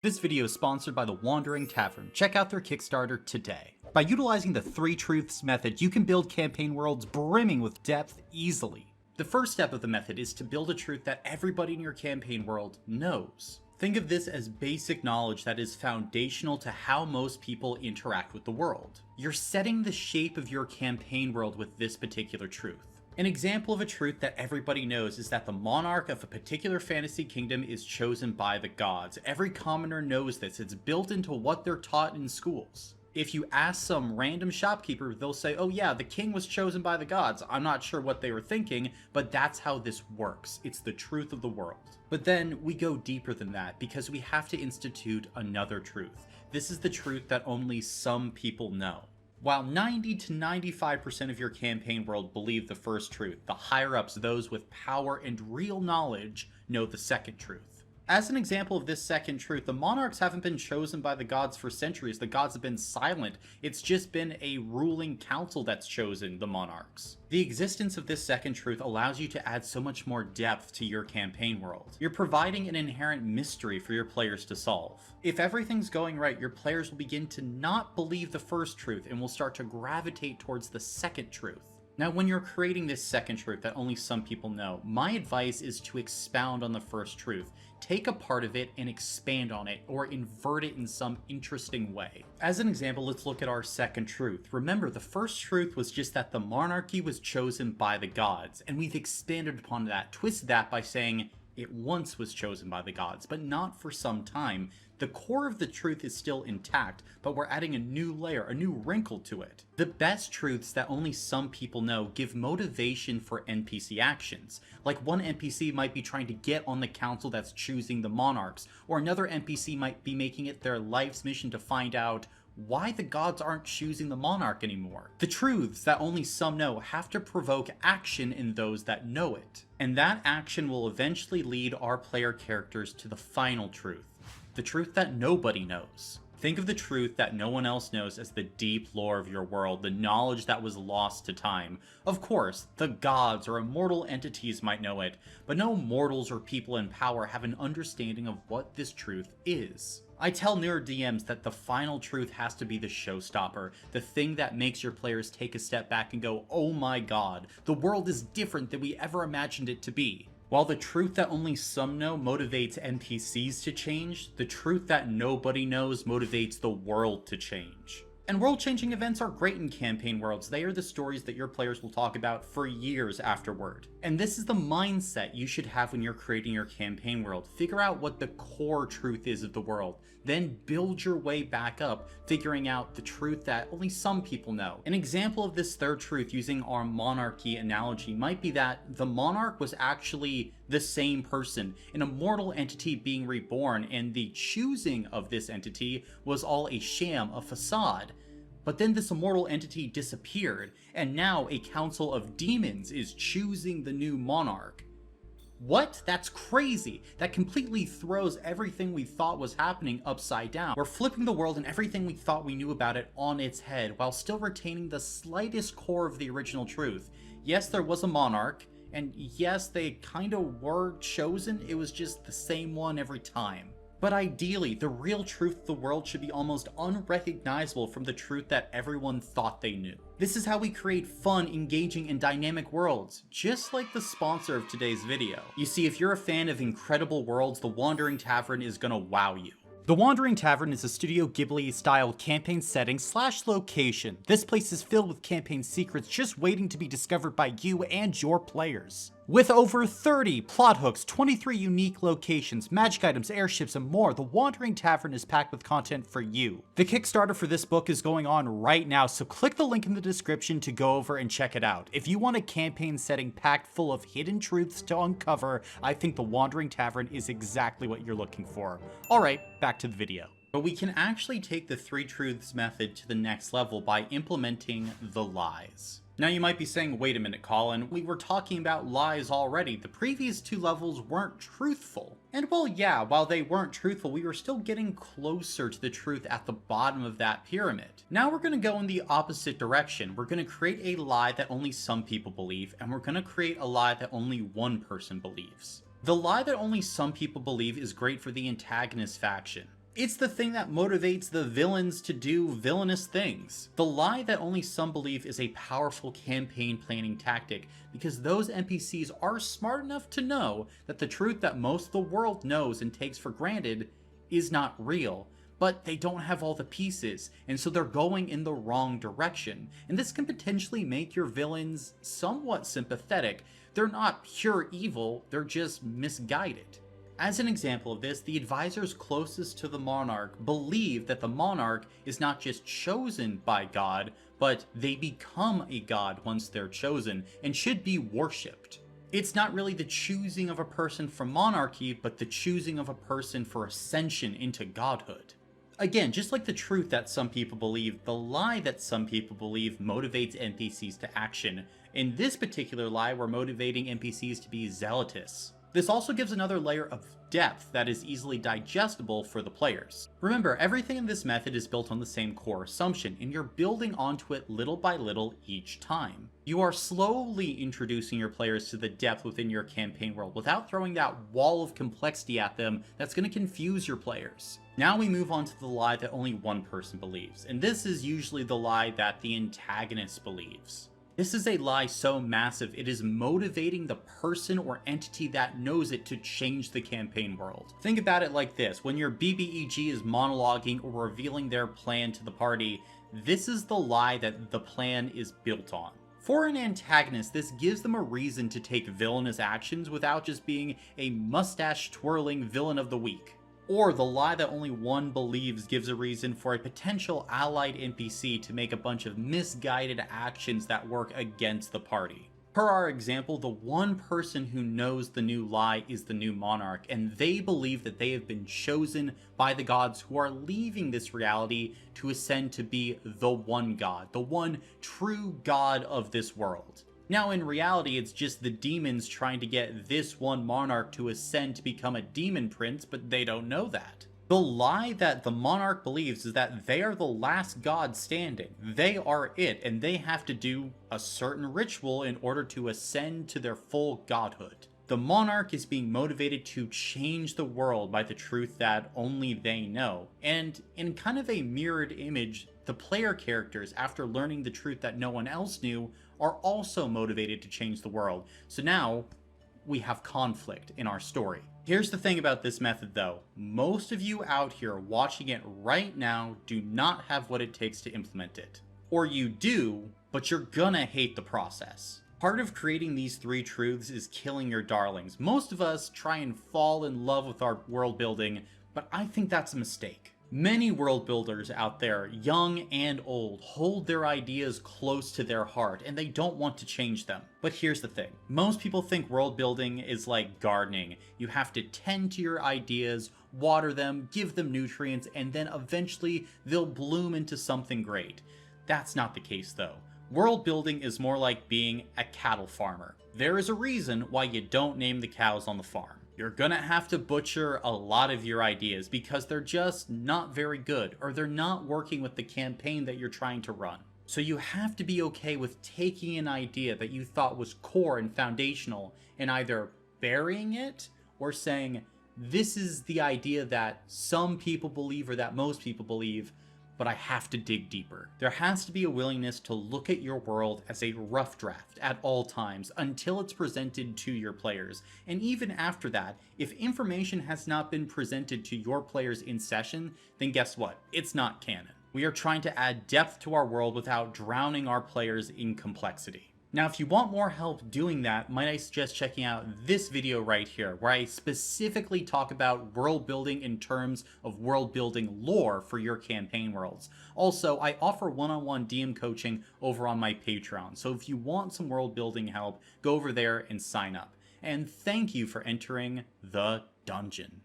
This video is sponsored by the Wandering Tavern. Check out their Kickstarter today. By utilizing the 3 truths method, you can build campaign worlds brimming with depth easily. The first step of the method is to build a truth that everybody in your campaign world knows. Think of this as basic knowledge that is foundational to how most people interact with the world. You're setting the shape of your campaign world with this particular truth. An example of a truth that everybody knows is that the monarch of a particular fantasy kingdom is chosen by the gods. Every commoner knows this. It's built into what they're taught in schools. If you ask some random shopkeeper, they'll say, oh yeah, the king was chosen by the gods. I'm not sure what they were thinking, but that's how this works. It's the truth of the world. But then we go deeper than that because we have to institute another truth. This is the truth that only some people know. While 90 to 95% of your campaign world believe the first truth, the higher-ups, those with power and real knowledge, know the second truth. As an example of this second truth, the monarchs haven't been chosen by the gods for centuries. The gods have been silent. It's just been a ruling council that's chosen the monarchs. The existence of this second truth allows you to add so much more depth to your campaign world. You're providing an inherent mystery for your players to solve. If everything's going right, your players will begin to not believe the first truth and will start to gravitate towards the second truth. Now, when you're creating this second truth that only some people know, my advice is to expound on the first truth. Take a part of it and expand on it, or invert it in some interesting way. As an example, let's look at our second truth. Remember, the first truth was just that the monarchy was chosen by the gods, and we've expanded upon that, twisted that by saying it once was chosen by the gods, but not for some time. The core of the truth is still intact, but we're adding a new layer, a new wrinkle to it. The best truths that only some people know give motivation for NPC actions. Like one NPC might be trying to get on the council that's choosing the monarchs, or another NPC might be making it their life's mission to find out why the gods aren't choosing the monarch anymore. The truths that only some know have to provoke action in those that know it. And that action will eventually lead our player characters to the final truth. The truth that nobody knows. Think of the truth that no one else knows as the deep lore of your world, the knowledge that was lost to time. Of course, the gods or immortal entities might know it, but no mortals or people in power have an understanding of what this truth is. I tell newer DMs that the final truth has to be the showstopper, the thing that makes your players take a step back and go, oh my god, the world is different than we ever imagined it to be. While the truth that only some know motivates NPCs to change, the truth that nobody knows motivates the world to change. And world-changing events are great in campaign worlds. They are the stories that your players will talk about for years afterward. And this is the mindset you should have when you're creating your campaign world. Figure out what the core truth is of the world. Then build your way back up, figuring out the truth that only some people know. An example of this third truth using our monarchy analogy might be that the monarch was actually the same person, an immortal entity being reborn, and the choosing of this entity was all a sham, a facade. But then this immortal entity disappeared, and now a council of demons is choosing the new monarch. What? That's crazy. That completely throws everything we thought was happening upside down. We're flipping the world and everything we thought we knew about it on its head, while still retaining the slightest core of the original truth. Yes, there was a monarch, and yes, they kind of were chosen. It was just the same one every time. But ideally, the real truth of the world should be almost unrecognizable from the truth that everyone thought they knew. This is how we create fun, engaging, and dynamic worlds, just like the sponsor of today's video. You see, if you're a fan of incredible worlds, the Wandering Tavern is gonna wow you. The Wandering Tavern is a Studio Ghibli-style campaign setting / location. This place is filled with campaign secrets just waiting to be discovered by you and your players. With over 30 plot hooks, 23 unique locations, magic items, airships, and more, the Wandering Tavern is packed with content for you. The Kickstarter for this book is going on right now, so click the link in the description to go over and check it out. If you want a campaign setting packed full of hidden truths to uncover, I think the Wandering Tavern is exactly what you're looking for. Alright, back to the video. But we can actually take the 3 truths method to the next level by implementing the lies. Now you might be saying, wait a minute, Colin, we were talking about lies already. The previous 2 levels weren't truthful. And well, yeah, while they weren't truthful, we were still getting closer to the truth at the bottom of that pyramid. Now we're going to go in the opposite direction. We're going to create a lie that only some people believe, and we're going to create a lie that only one person believes. The lie that only some people believe is great for the antagonist faction. It's the thing that motivates the villains to do villainous things. The lie that only some believe is a powerful campaign planning tactic because those NPCs are smart enough to know that the truth that most of the world knows and takes for granted is not real. But they don't have all the pieces, and so they're going in the wrong direction. And this can potentially make your villains somewhat sympathetic. They're not pure evil, they're just misguided. As an example of this, the advisors closest to the monarch believe that the monarch is not just chosen by God, but they become a god once they're chosen and should be worshipped. It's not really the choosing of a person for monarchy, but the choosing of a person for ascension into godhood. Again, just like the truth that some people believe, the lie that some people believe motivates NPCs to action. In this particular lie, we're motivating NPCs to be zealotous. This also gives another layer of depth that is easily digestible for the players. Remember, everything in this method is built on the same core assumption, and you're building onto it little by little each time. You are slowly introducing your players to the depth within your campaign world without throwing that wall of complexity at them that's going to confuse your players. Now we move on to the lie that only one person believes, and this is usually the lie that the antagonist believes. This is a lie so massive it is motivating the person or entity that knows it to change the campaign world. Think about it like this: when your BBEG is monologuing or revealing their plan to the party, this is the lie that the plan is built on. For an antagonist, this gives them a reason to take villainous actions without just being a mustache-twirling villain of the week. Or the lie that only one believes gives a reason for a potential allied NPC to make a bunch of misguided actions that work against the party. Per our example, the one person who knows the new lie is the new monarch, and they believe that they have been chosen by the gods who are leaving this reality to ascend to be the one god, the one true god of this world. Now in reality, it's just the demons trying to get this one monarch to ascend to become a demon prince, but they don't know that. The lie that the monarch believes is that they are the last god standing. They are it, and they have to do a certain ritual in order to ascend to their full godhood. The monarch is being motivated to change the world by the truth that only they know. And in kind of a mirrored image, the player characters, after learning the truth that no one else knew, are also motivated to change the world. So now, we have conflict in our story. Here's the thing about this method though. Most of you out here watching it right now do not have what it takes to implement it. Or you do, but you're gonna hate the process. Part of creating these three truths is killing your darlings. Most of us try and fall in love with our world building, but I think that's a mistake. Many world builders out there, young and old, hold their ideas close to their heart and they don't want to change them. But here's the thing. Most people think world building is like gardening. You have to tend to your ideas, water them, give them nutrients, and then eventually they'll bloom into something great. That's not the case though. World building is more like being a cattle farmer. There is a reason why you don't name the cows on the farm. You're gonna have to butcher a lot of your ideas because they're just not very good, or they're not working with the campaign that you're trying to run. So you have to be okay with taking an idea that you thought was core and foundational and either burying it or saying, this is the idea that some people believe or that most people believe, but I have to dig deeper. There has to be a willingness to look at your world as a rough draft at all times until it's presented to your players. And even after that, if information has not been presented to your players in session, then guess what? It's not canon. We are trying to add depth to our world without drowning our players in complexity. Now, if you want more help doing that, might I suggest checking out this video right here, where I specifically talk about world building in terms of world building lore for your campaign worlds. Also, I offer one-on-one DM coaching over on my Patreon, so if you want some world building help, go over there and sign up. And thank you for entering the dungeon.